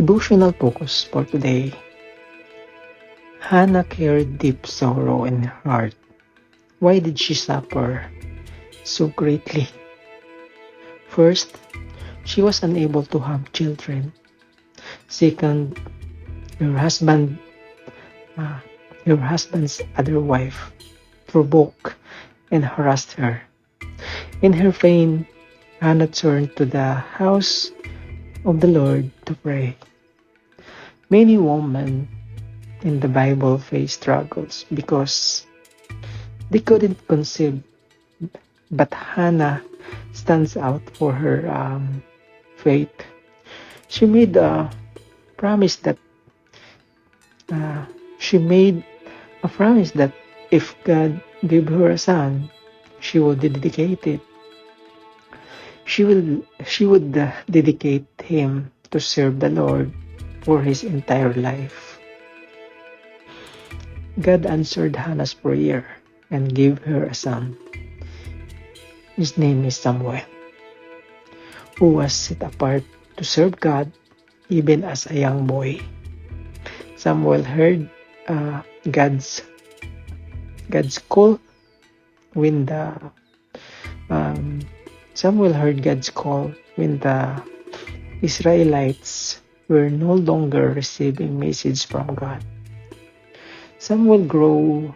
Devotional focus for today. Hannah carried deep sorrow in her heart. Why did she suffer so greatly? First, she was unable to have children. Second, her husband, her husband's other wife provoked and harassed her. In her pain, Hannah turned to the house of the Lord to pray. Many women in the Bible face struggles because they couldn't conceive, but Hannah stands out for her faith. She made a promise that uh, she made a promise that if God gave her a son, she would dedicate it. She would dedicate him to serve the Lord for his entire life. God answered Hannah's prayer and gave her a son. His name is Samuel, who was set apart to serve God even as a young boy. Samuel heard God's call when the Samuel heard God's call when the Israelites were no longer receiving message from God. Samuel grew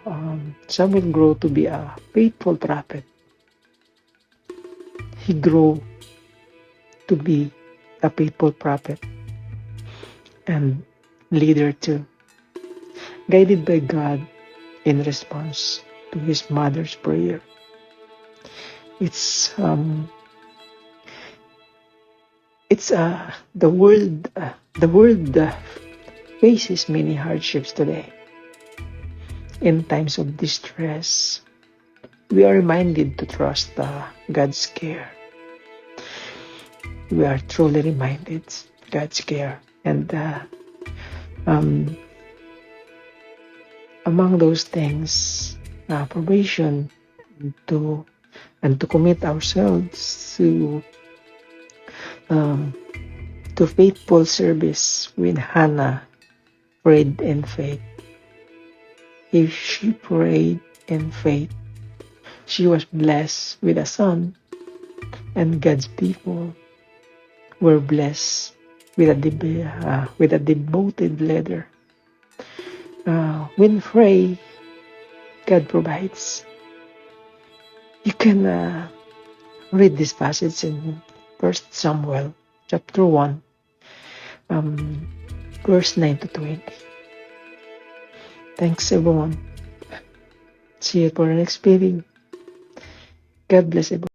to be a faithful prophet. He grew to be a faithful prophet and leader too, guided by God in response to his mother's prayer. It's the world faces many hardships today. In times of distress, we are reminded to trust God's care. We are truly reminded God's care, and among those things, probation to commit ourselves to faithful service when Hannah prayed in faith. If she prayed in faith, she was blessed with a son, and God's people were blessed with a devoted leader. When pray, God provides. You can read this passage in 1 Samuel chapter 1, verse 9 to 20. Thanks everyone. See you for the next video. God bless everyone.